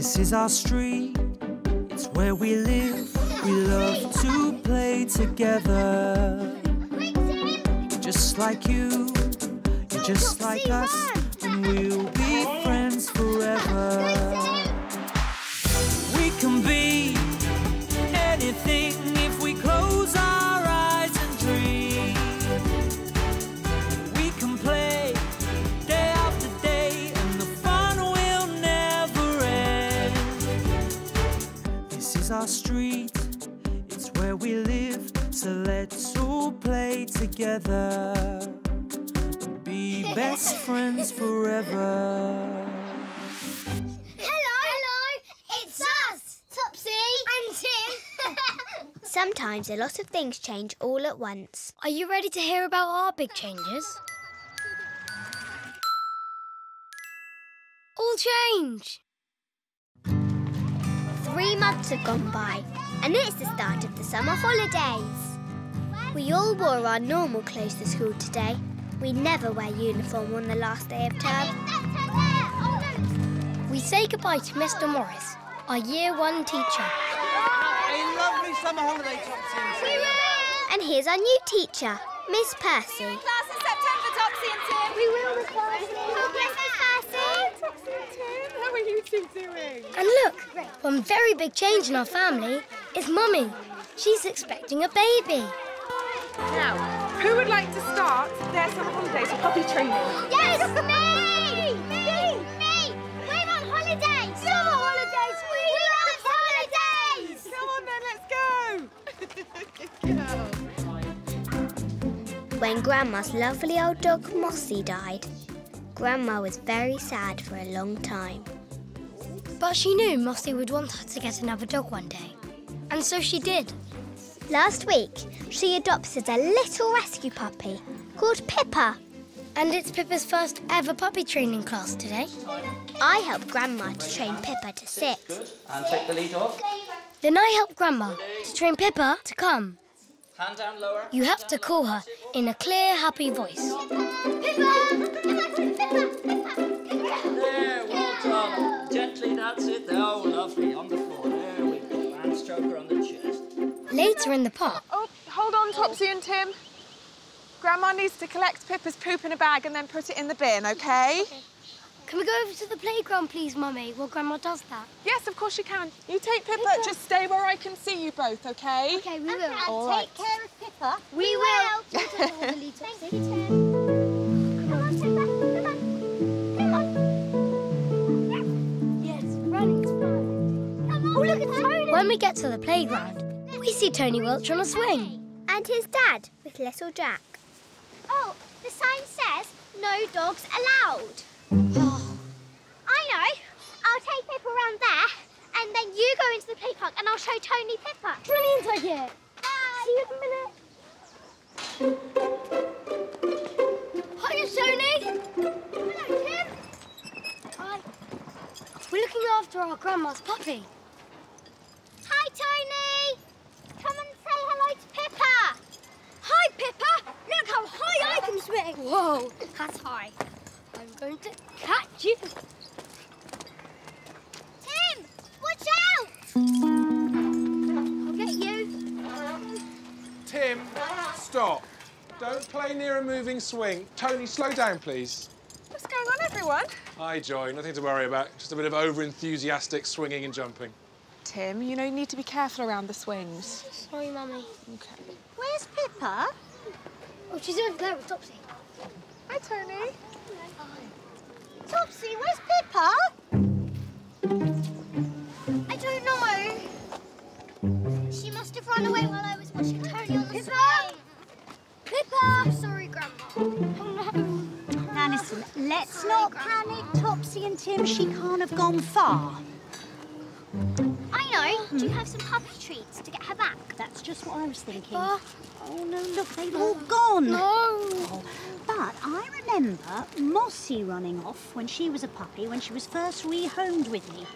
This is our street, it's where we live. We love to play together. Just like you, you're just like us, and we'll be friends forever. We can be anything if we close our eyes and dream. We can play day after day, and the fun will never end. This is our street, it's where we live, so let's all play together and be best friends forever. Sometimes a lot of things change all at once. Are you ready to hear about our big changes? All change! 3 months have gone by, and it's the start of the summer holidays. We all wore our normal clothes to school today. We never wear uniform on the last day of term. We say goodbye to Mr. Morris, our Year 1 teacher. A lovely summer holiday, Topsy and Tim. And here's our new teacher, Miss Percy. Class in September, Topsy and Tim. We will, Miss Percy. Oh, yes, Miss Percy. Topsy and Tim, how are you two doing? And look, one very big change in our family is Mummy. She's expecting a baby. Now, who would like to start their summer holidays with puppy training? Yes, me! Me! We're on holidays! Summer holidays! We love holidays! Come on then, let's go! When Grandma's lovely old dog Mossy died, Grandma was very sad for a long time. But she knew Mossy would want her to get another dog one day. And so she did. Last week, she adopted a little rescue puppy called Pippa. And it's Pippa's first ever puppy training class today. I helped Grandma to train Pippa to sit. And take the lead off. Then I helped Grandma to train Pippa to come. Hand down lower. You have to call her in a clear, happy voice. Pippa! There, well done. Gently, that's it. Oh, lovely. On the floor. There we go. And stroke her on the chest. Later in the park... Oh, hold on, Topsy and Tim. Grandma needs to collect Pippa's poop in a bag and then put it in the bin, OK? Can we go over to the playground, please, Mummy, while Grandma does that? Yes, of course you can. You take Pippa, just stay where I can see you both, OK? OK, we will. All right. Take care of Pippa. We will. Thank you, Tim. Come on, Pippa. Come on. Yes, running's fun. Come on. Oh, look at Tony. When we get to the playground, we see Tony Welch on a swing. And his dad with little Jack. Oh, the sign says no dogs allowed. Oh. I know. I'll take Pippa around there, and then you go into the play park and I'll show Tony Pippa. Brilliant idea. Bye. See you in a minute. Hiya, Tony. Hello, Tim. Hi. We're looking after our grandma's puppy. Hi, Tony. Come and say hello to Pippa. Hi, Pippa. Look how high I can swing. Whoa, that's high. I'm going to catch you. Tim, watch out. I'll get you. Tim, stop. Don't play near a moving swing. Tony, slow down, please. What's going on, everyone? Hi, Joy. Nothing to worry about. Just a bit of over-enthusiastic swinging and jumping. Tim, you know you need to be careful around the swings. Sorry, Mummy. OK. Where's Pippa? Oh, she's over there with Topsy. Hi, Tony. Topsy, where's Pippa? I don't know. She must have run away while I was watching Tony on the swing. Pippa! Sorry, Grandma. Oh, no. Now, listen, let's not panic, Topsy and Tim. She can't have gone far. I know. Do you have some puppy treats to get her back? That's just what I was thinking. Pippa? Oh, no, look, they've all gone. No. Oh, but I remember Mossy running off when she was a puppy, when she was first rehomed with me.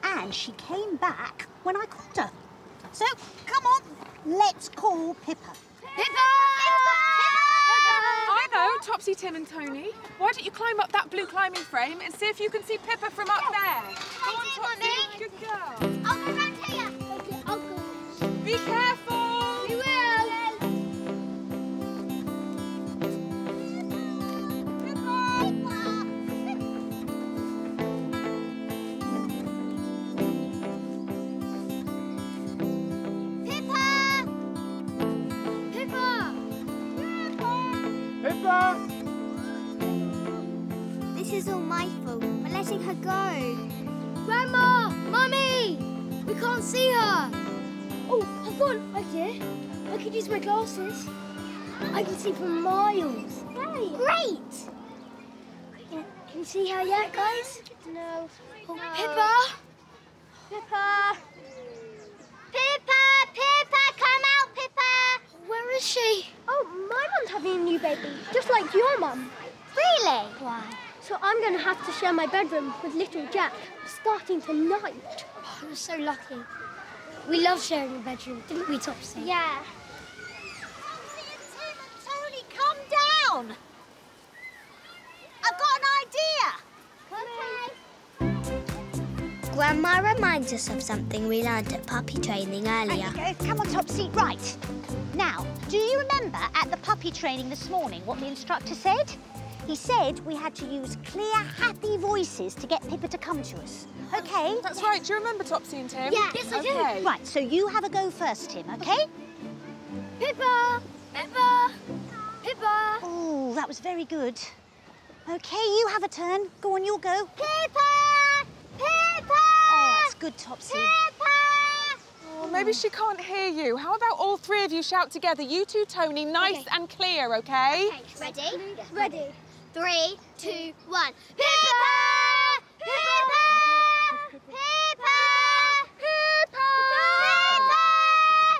And she came back when I called her. So, come on, let's call Pippa. Pippa! I know, Topsy Topsy, Tim and Tony, why don't you climb up that blue climbing frame and see if you can see Pippa from up there? Go on, Topsy. Good girl. I'll go round here. Okay, I'll go. Be careful. We will. Pippa! This is all my fault for letting her go. Grandma! Mummy! We can't see her. Oh, I've got an idea. I could use my glasses. I can see for miles. Great! Can you see her yet, guys? No. Oh, Pippa! Pippa! Pippa! Pippa! Come out, Pippa! Where is she? Oh, my mum's having a new baby, just like your mum. Really? Wow. So I'm going to have to share my bedroom with little Jack, starting tonight. Oh, you're so lucky. We love sharing a bedroom, didn't we, Topsy? Yeah. Tony, calm down. I've got an idea. Okay. Grandma reminds us of something we learned at puppy training earlier. Come on, Topsy. Right. Now, do you remember at the puppy training this morning what the instructor said? He said we had to use clear, happy voices to get Pippa to come to us. OK? That's right. Do you remember Topsy and Tim? Yeah. Yes, I do. Right, so you have a go first, Tim, OK? Pippa! Pippa! Pippa! Oh, that was very good. OK, you have a turn. Go on, you'll go. Pippa! Pippa! Oh, that's good, Topsy. Pippa! Well, maybe she can't hear you. How about all three of you shout together? You two, Tony, nice and clear, OK? Ready? Ready. 3, 2, 1. Pippa! Pippa! Pippa! Pippa! Pippa!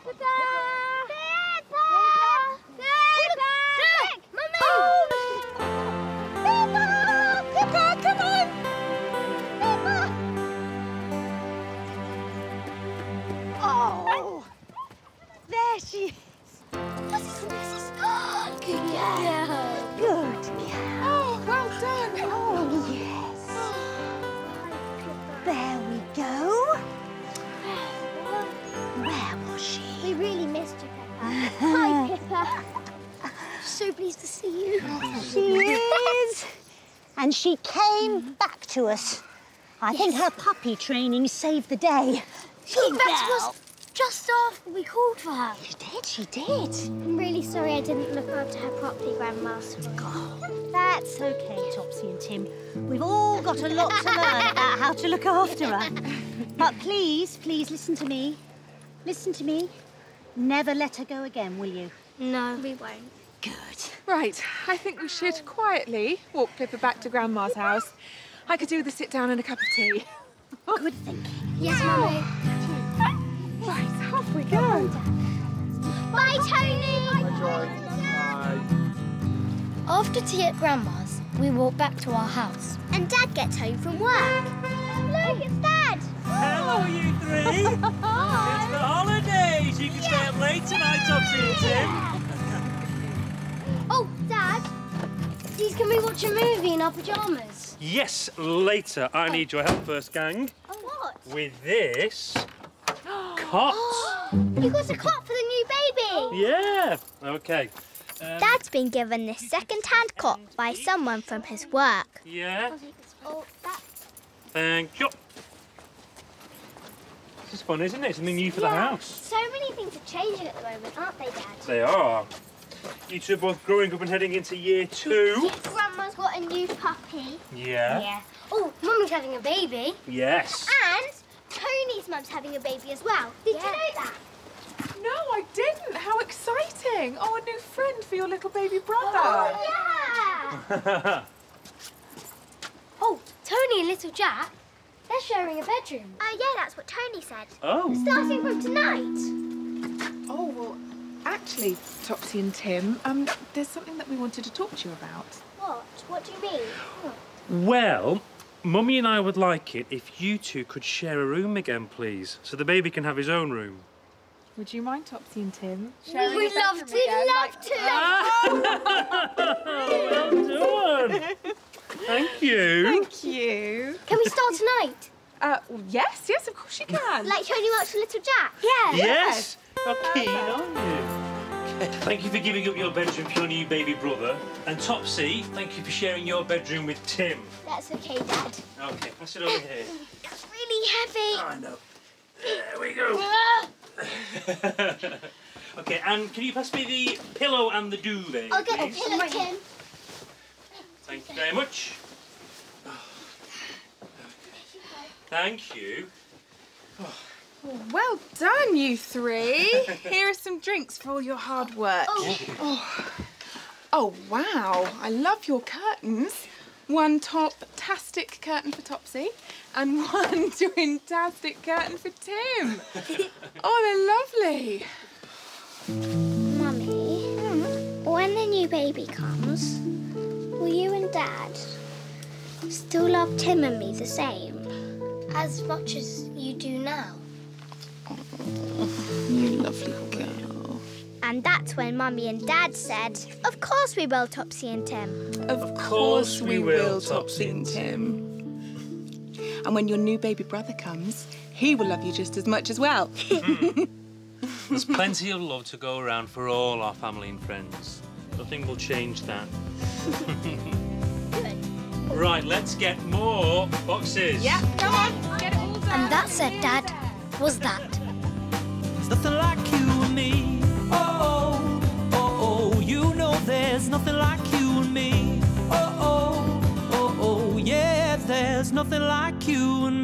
Pippa! Quick, Mummy! Pippa, come on! Oh, there she is. Good girl. Good. Oh, well done. Oh, yes. There we go. Where was she? We really missed you, Pippa. Hi, Pippa. So pleased to see you. She is. And she came back to us. I think her puppy training saved the day. She came back to us just after we called for her. She did. I'm really sorry I didn't look after her properly, Grandma. That's okay, Topsy and Tim. We've all got a lot to learn about how to look after her. But please, please listen to me. Listen to me. Never let her go again, will you? No, we won't. Good. Right, I think we should quietly walk Pippa back to Grandma's house. I could do with a sit down and a cup of tea. Good thinking. Yes, Mummy. Right, off we go. Bye, Tony! Bye. After tea at Grandma's, we walk back to our house. And Dad gets home from work. Look, it's Dad! Hello, you three. It's the holidays. You can stay up late tonight, Topsy and Tim. Oh, Dad, please can we watch a movie in our pyjamas? Yes, later. I need your help first, gang. Oh, what? With this cot. You got a cot for the new baby! Yeah. Okay. Dad's been given this second-hand cot by someone from his work. Yeah. Oh, that... Thank you. This is fun, isn't it? Something new for the house. So many things are changing at the moment, aren't they, Dad? They are. You two are both growing up and heading into year 2. Yes, Grandma's got a new puppy. Yeah. Oh, Mummy's having a baby. Yes. And Tony's mum's having a baby as well. Did you know that? No, I didn't. How exciting. Oh, a new friend for your little baby brother. Oh, yeah! Oh, Tony and little Jack, they're sharing a bedroom. Oh, yeah, that's what Tony said. Oh. Starting from tonight. Oh, well, actually, Topsy and Tim, there's something that we wanted to talk to you about. What? What do you mean? Well, Mummy and I would like it if you two could share a room again, please, so the baby can have his own room. Would you mind, Topsy and Tim? We'd love to, love to. Well course you can. Like Tony watched Little Jack? Yeah. Yes. How keen aren't you? Thank you for giving up your bedroom for your new baby brother. And Topsy, thank you for sharing your bedroom with Tim. That's okay, Dad. Okay, pass it over here. It's really heavy. I know. There we go. Okay, and can you pass me the pillow and the duvet, I'll get please? the pillow, Tim. Thank you very much. Thank you. Well done, you three. Here are some drinks for all your hard work. Oh, wow. I love your curtains. One top-tastic curtain for Topsy and one twin-tastic curtain for Tim. Oh, they're lovely. Mummy, when the new baby comes, will you and Dad still love Tim and me the same? As much as you do now? You lovely girl. And that's when Mummy and Dad said, of course we will, Topsy and Tim. Of course we will, Topsy and Tim. And when your new baby brother comes, he will love you just as much as well. There's plenty of love to go around for all our family and friends. Nothing will change that. Right, let's get more boxes. Yeah, come on, get it all done. And that's it, Dad. Was that? There's nothing like you and me. Oh, oh, oh, oh. You know there's nothing like you and me. Oh, oh, oh, oh. Yeah, there's nothing like you and me.